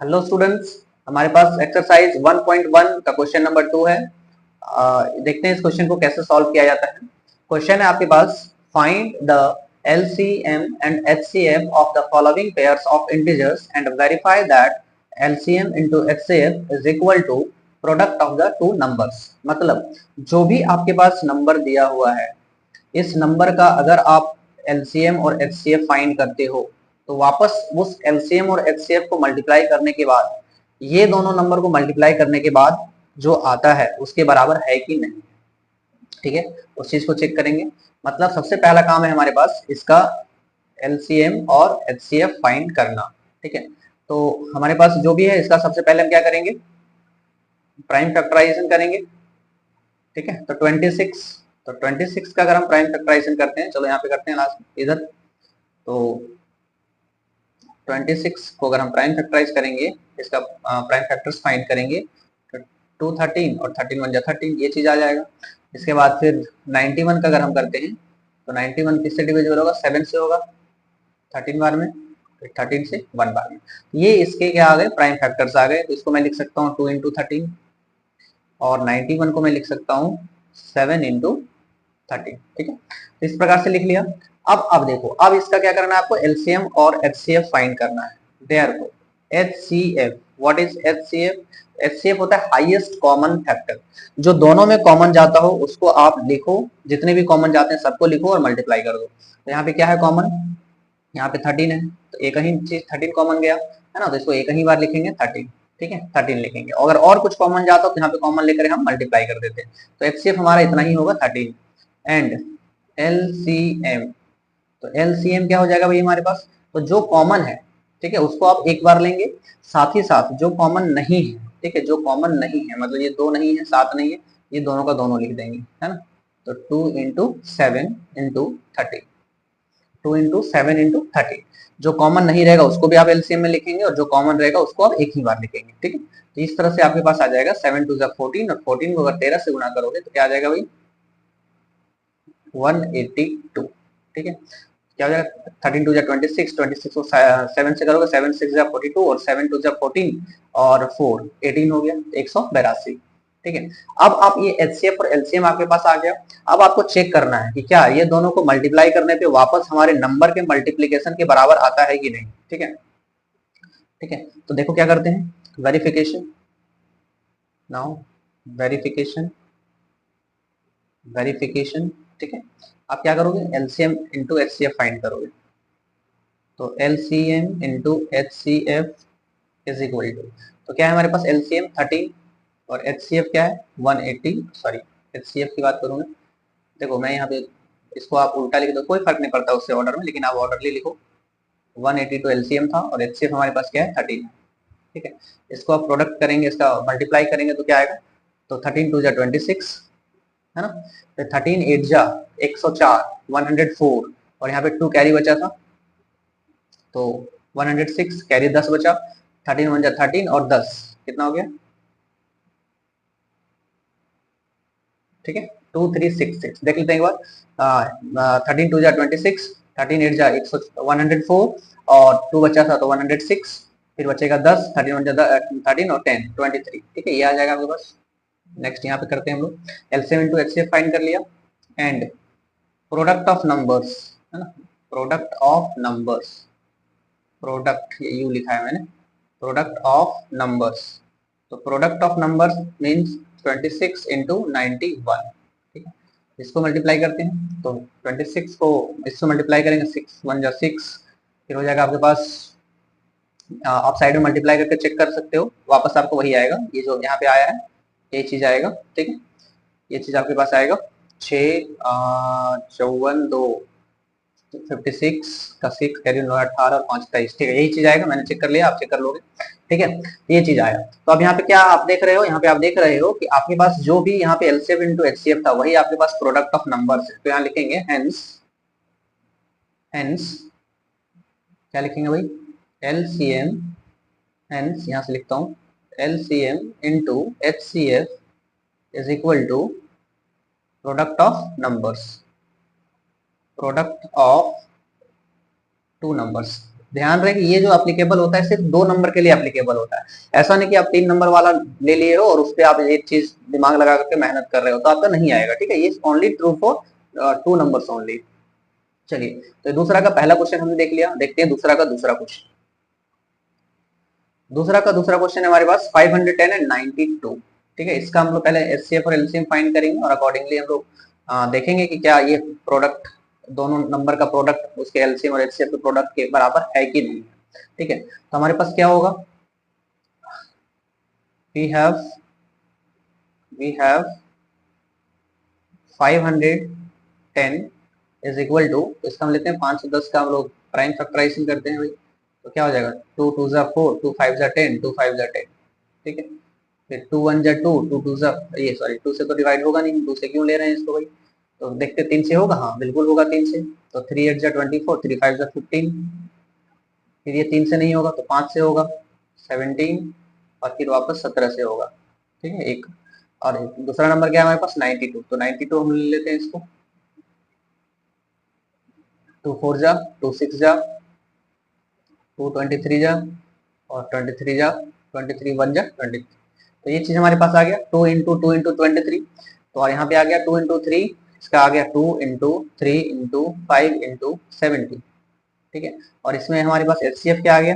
Hello students, हमारे पास exercise 1.1 का question number 2 है। देखते हैं इस क्वेश्चन को कैसे सॉल्व किया जाता है। क्वेश्चन है आपके पास, find the LCM and HCF of the following pairs of integers and verify that LCM into HCF is equal to product of the two numbers। मतलब जो भी आपके पास नंबर दिया हुआ है, इस नंबर का अगर आप LCM और HCF फाइंड करते हो तो वापस उस LCM और HCF को मल्टीप्लाई करने के बाद, ये दोनों नंबर को मल्टीप्लाई करने के बाद जो आता है उसके बराबर है कि नहीं। ठीक है, उस चीज को चेक करेंगे। मतलब सबसे पहला काम है हमारे पास इसका LCM और HCF फाइंड करना। ठीक है, तो हमारे पास जो भी है इसका सबसे पहले हम क्या करेंगे, प्राइम फैक्टराइजेशन करेंगे। ठीक है, तो 26 का अगर हम प्राइम फैक्टराइजेशन करते हैं, चलो यहाँ पे करते हैं लास्ट इधर, तो 26 को अगर हम प्राइम फैक्टराइज करेंगे, इसका प्राइम फैक्टर्स फाइंड करेंगे, तो 2 13 और 13 1 जा 13, ये चीज आ जाएगा। इसके बाद फिर 91 का अगर हम करते हैं तो 91 किससे डिविजिबल होगा, 7 से होगा 13 बार में, फिर 13 से 1 बार में। ये इसके क्या आ गए, प्राइम फैक्टर्स आ गए। तो इसको मैं लिख सकता हूँ 2 इंटू 13 और 91 को मैं लिख सकता हूँ 7 इंटू 13। ठीक है, तो इस प्रकार से लिख लिया। अब देखो, अब इसका क्या करना है आपको, एलसीएम और एचसीएफ फाइंड करना है। Therefore HCF, what is HCF? HCF होता है हाईएस्ट कॉमन फैक्टर। जो दोनों में कॉमन जाता हो उसको आप लिखो, जितने भी कॉमन जाते हैं सबको लिखो और मल्टीप्लाई कर दो। तो यहाँ पे क्या है कॉमन, यहाँ पे 13 है, तो एक ही चीज 13 कॉमन गया है ना, तो इसको एक ही बार लिखेंगे 13। ठीक है, 13 लिखेंगे। अगर और कुछ कॉमन जाता हो तो यहाँ पे कॉमन लेकर हम मल्टीप्लाई कर देते हैं। तो एचसीएफ हमारा इतना ही होगा 13 एंड LCM। तो LCM क्या हो जाएगा भाई हमारे पास, तो जो कॉमन है, ठीक है, उसको आप एक बार लेंगे, साथ ही साथ जो कॉमन नहीं है, ठीक है, जो कॉमन नहीं है मतलब ये 2 नहीं है 7 नहीं है, ये दोनों का दोनों लिख देंगे, है ना। तो 2 इंटू 7 इंटू 30, 2 इंटू 7 इंटू 30। जो कॉमन नहीं रहेगा उसको भी आप LCM में लिखेंगे और जो कॉमन रहेगा उसको आप एक ही बार लिखेंगे। ठीक है, तो इस तरह से आपके पास आ जाएगा 7 2 14 और 14 को अगर 13 से गुणा करोगे तो क्या आ जाएगा भाई, 182। ठीक है, क्या हो जाएगा, 13 2 26, 26 को 7 से करोगे, 7 6 42 और 7 2 14 और 4 18 हो गया, 182। ठीक है, अब आप ये एचसीएफ और एलसीएम आपके पास आ गया। अब आपको चेक करना है कि क्या ये दोनों को मल्टीप्लाई करने पे वापस हमारे नंबर के मल्टीप्लीकेशन के बराबर आता है कि नहीं। ठीक है, ठीक है, तो देखो क्या करते हैं, वेरिफिकेशन। Now verification, verification. ठीक है, आप क्या करोगे, एलसीएम इंटू एचसीएफ फाइंड करोगे। तो LCM into HCF is equal to, तो क्या है हमारे पास LCM 13 और HCF क्या है 180। सॉरी, HCF की बात करूँ मैं, देखो मैं यहाँ पे इसको आप उल्टा लिख दो, कोई फर्क नहीं पड़ता उससे ऑर्डर में, लेकिन आप ऑर्डरली लिखो। 182 LCM था और HCF हमारे पास क्या है 13 है। ठीक है, इसको आप प्रोडक्ट करेंगे, इसका मल्टीप्लाई करेंगे तो क्या आएगा, तो 13 2 26, है ना, फिर 13 8 जा 104 104 और यहाँ पे 2 कैरी बचा था, तो 106 कैरी 10 बचा, 13 1 जा 13 और 10 कितना हो गया, ठीक है 2366। देख लेते हैं एक बार, 13 2 जा 26, 13 8 जा 104 और 2 बचा था तो 106, फिर बचेगा 10, 13 1 जा 13 और 10 23। ठीक है, ये आ जाएगा आपके पास। नेक्स्ट यहाँ पे करते हैं हम लोग, एलसीएम इंटू एचसीएफ फाइंड कर लिया एंड प्रोडक्ट ऑफ नंबर्स, है ना, प्रोडक्ट ऑफ नंबर्स, प्रोडक्ट ये यू लिखा है मैंने, प्रोडक्ट ऑफ नंबर्स। तो product of numbers means 26 into 91। ठीक है, इसको मल्टीप्लाई करते हैं, तो 26 को इससे मल्टीप्लाई करेंगे, 6 1 जा 6, फिर हो जाएगा आपके पास, आप साइड में मल्टीप्लाई करके चेक कर सकते हो, वापस आपको वही आएगा, ये जो यहाँ पे आया है ये चीज आएगा। ठीक है, ये चीज आपके पास आएगा 6 54 2 56 का 6 कैरी 9 18 और 5 23। ठीक है, यही चीज आएगा, मैंने चेक कर लिया, आप चेक कर लोगे। ठीक है, ये चीज आया। तो अब यहाँ पे क्या आप देख रहे हो, यहाँ पे आप देख रहे हो कि आपके पास जो भी यहाँ पे एलसीएम इंटू एचसीएफ था वही आपके पास प्रोडक्ट ऑफ नंबर्स है। तो यहाँ लिखेंगे हेंस, हेंस क्या लिखेंगे भाई, एलसीएम, हेंस यहाँ से लिखता हूँ LCM into HCF is equal to product of numbers, product of two numbers. ध्यान रहे कि ये जो एप्लीकेबल होता है सिर्फ 2 नंबर के लिए एप्लीकेबल होता है। ऐसा नहीं कि आप 3 नंबर वाला ले लिए हो और उस पर आप एक चीज दिमाग लगा करके मेहनत कर रहे हो तो आपका नहीं आएगा, ठीक है। ये only true for 2 numbers only. चलिए, तो दूसरा का पहला क्वेश्चन हमने देख लिया, देखते हैं दूसरा का दूसरा क्वेश्चन। दूसरा का दूसरा क्वेश्चन है हमारे पास 510 एंड 92, ठीक है। इसका हम लोग पहले एचसीएफ और एलसीएम फाइंड करेंगे और अकॉर्डिंगली हम लोग देखेंगे कि क्या ये प्रोडक्ट दोनों नंबर का प्रोडक्ट उसके एलसीएम और एचसीएफ के प्रोडक्ट के बराबर है कि नहीं, ठीक है। तो हमारे पास क्या होगा, we have 510 is equal to, इसका हम लेते हैं 510 का हम लोग प्राइम फैक्टराइजेशन करते हैं भाई, तो क्या हो जाएगा 2 2 जा 4, 2 5 जा 10, 2 5 जा 10, ठीक है। फिर 2 1 जा 2, 2 2 जा, ये सॉरी 2 से तो डिवाइड होगा नहीं, 2 से क्यों ले रहे हैं इसको भाई, तो देखते 3 से होगा, हाँ बिल्कुल होगा 3 से, तो 3 8 जा 24, 3 5 जा 15, फिर ये 3 से नहीं होगा तो 5 से होगा 17 और फिर वापस 17 से होगा, ठीक है। एक और दूसरा नंबर क्या है हमारे पास 92, तो 92 हम ले लेते हैं इसको, 2 4 जा 2 6 जा 2 23 जा और 23 जा 23 1 जा 23, तो ये चीज हमारे पास आ गया 2 इंटू 2 इंटू 23, तो और यहाँ पे आ गया 2 इंटू 3, इसका आ गया 2 इंटू 3 इंटू 5 इंटू 70, ठीक है। और इसमें हमारे पास एचसीएफ क्या आ गया,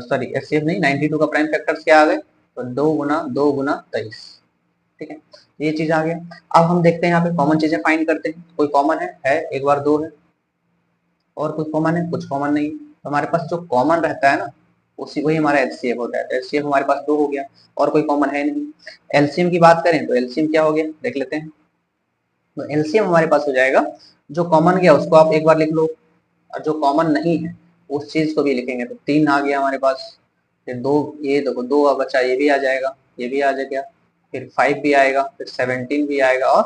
सॉरी एचसीएफ नहीं, 92 का प्राइम फैक्टर्स क्या आ गए, तो 2 गुना 2 गुना 23, ठीक है। ये चीज आ गया। अब हम देखते हैं यहाँ पे कॉमन चीजें फाइंड करते हैं, कोई कॉमन है एक बार 2 है, और कुछ कॉमन है, कुछ कॉमन नहीं, तो हमारे पास जो कॉमन रहता है ना उसी वही हमारा एचसीएफ होता है, तो एचसीएफ हमारे पास 2 हो गया और कोई कॉमन है नहीं। एलसीएम की बात करें तो एलसीएम क्या हो गया देख लेते हैं, तो एलसीएम हमारे पास हो जाएगा, जो कॉमन गया उसको आप एक बार लिख लो और जो कॉमन नहीं है उस चीज को भी लिखेंगे, तो 3 आ गया हमारे पास, फिर 2, ये देखो 2 बचा, ये भी आ जाएगा, ये भी आ जाएगा, फिर 5 भी आएगा, फिर 17 भी आएगा और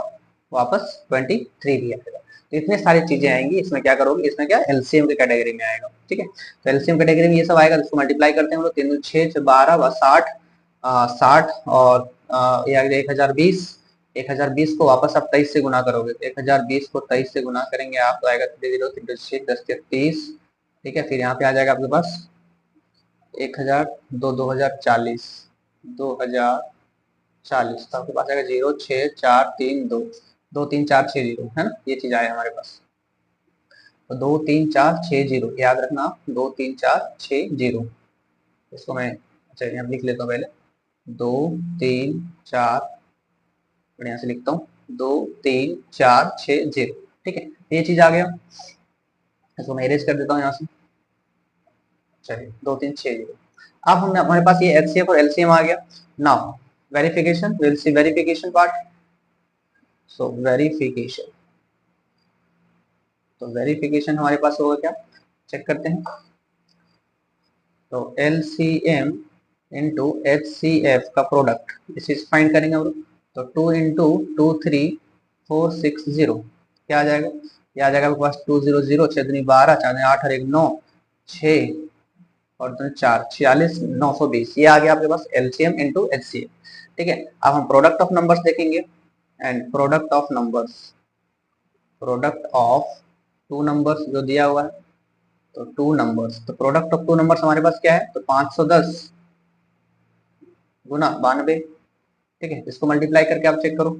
वापस 23 भी आएगा, तो इतने सारी चीजें आएंगी। इसमें क्या करोगे, इसमें क्या एलसीएम के कैटेगरी में आएगा, ठीक है। तो एलसीएम कैटेगरी में ये सब आएगा, इसको मल्टीप्लाई करते हैं हम लोग, 3 6 12 60, 60 और ये आ गया 1020, 1020 को वापस आप 23 से गुना करोगे, 1020 को 23 से गुना करेंगे आप, तो आएगा 3 0 3 6 10 30, ठीक है। फिर यहाँ पे आ जाएगा आपके पास 1000 2 2040, 2040, तो आपके पास आएगा 0 6 4 3 2 2 3 4 6 0, है ना, ये चीज आया हमारे पास, तो 2 3 4 6 0 याद रखना आप, 2 3 4 6 0, इसको मैं अच्छा यहाँ लिख लेता हूँ पहले, 2 3 4, बढ़िया से लिखता हूँ, 2 3 4 6 0, ठीक है, ये चीज आ गया, इसको मैं इरेज कर देता हूँ यहाँ से, चलिए 2 3 6 0। अब हमने हमारे पास ये एचसीएफ और एलसीएम आ गया। Now verification, will see verification part, so verification, तो वेरिफिकेशन हमारे पास होगा क्या, चेक करते हैं, तो एलसीएम इंटू एचसीएफ का प्रोडक्ट इस चीज फाइंड करेंगे हम लोग, तो 2 इंटू 2 3 4 6 0 क्या आ जाएगा, ये आ जाएगा आपके पास 2 0 0 6 दूनी 12 4 8 और 1 9 6 और 4 46 920, ये आ गया आपके पास एलसीएम इंटू एचसीएफ, ठीक है। अब हम प्रोडक्ट ऑफ नंबर्स देखेंगे, and product of numbers, product of 2 numbers जो दिया हुआ है, तो 2 नंबर्स, तो प्रोडक्ट ऑफ 2 नंबर्स हमारे पास क्या है, तो 510 गुना 92, ठीक है। इसको मल्टीप्लाई करके आप चेक करो,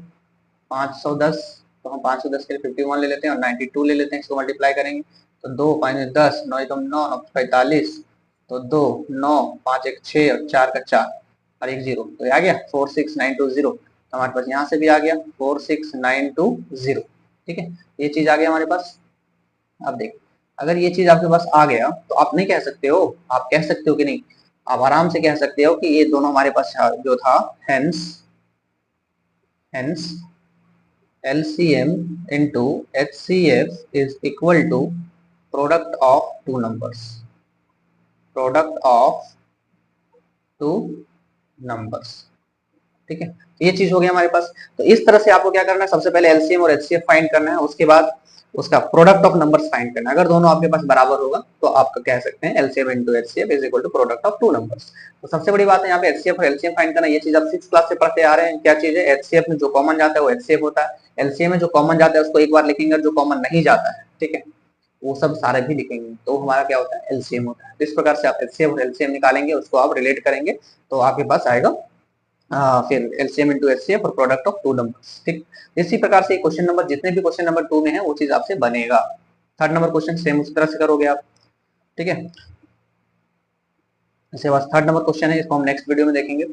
510, तो हम 510 के लिए 51 ले लेते हैं और 92 ले लेते हैं, इसको मल्टीप्लाई करेंगे, तो 2 5 10 9 9 9 45, तो 2 9 5 1 6 और 4 का 4 और 1 0, तो ये आ गया 46920, तो हमारे पास यहाँ से भी आ गया 46920, ठीक है, ये चीज आ गया हमारे पास। अब देख, अगर ये चीज आपके पास आ गया तो आप नहीं कह सकते हो, आप कह सकते हो कि नहीं, आप आराम से कह सकते हो कि ये दोनों हमारे पास जो था, hence LCM into HCF is equal to product of 2 numbers, product of 2 numbers, ठीक है। ये चीज हो गया हमारे पास। तो इस तरह से आपको क्या करना है, सबसे पहले एलसीएम और एचसीएफ फाइंड करना है, उसके बाद उसका प्रोडक्ट ऑफ नंबर्स फाइंड करना है। अगर दोनों आपके पास बराबर होगा तो आप कह सकते हैं LCM into HCF is equal to product of 2 numbers. तो सबसे बड़ी बात है यहाँ पे एचसीएफ और एलसीएम फाइंड करना। ये चीज आप 6th क्लास से पढ़ते आ रहे हैं। क्या चीज है, एचसीएफ में जो कॉमन जाता है वो एचसीएफ होता है, एलसीएम में जो कॉमन जाता है उसको एक बार लिखेंगे, जो कॉमन नहीं जाता है, ठीक है, वो सब सारे भी लिखेंगे, तो हमारा क्या होता है, एलसीएम होता है। इस प्रकार से आप एचसीएफ और एलसीएम निकालेंगे, उसको आप रिलेट करेंगे, तो आपके पास आएगा फिर एलसीएम इंटू एचसीएफ और प्रोडक्ट ऑफ टू नंबर्स। ठीक, इसी प्रकार से क्वेश्चन नंबर, जितने भी क्वेश्चन नंबर 2 में है वो चीज आपसे बनेगा। थर्ड नंबर क्वेश्चन सेम उसी तरह से करोगे आप। ठीक है, इसके बाद थर्ड नंबर क्वेश्चन है, इसको हम नेक्स्ट वीडियो में देखेंगे।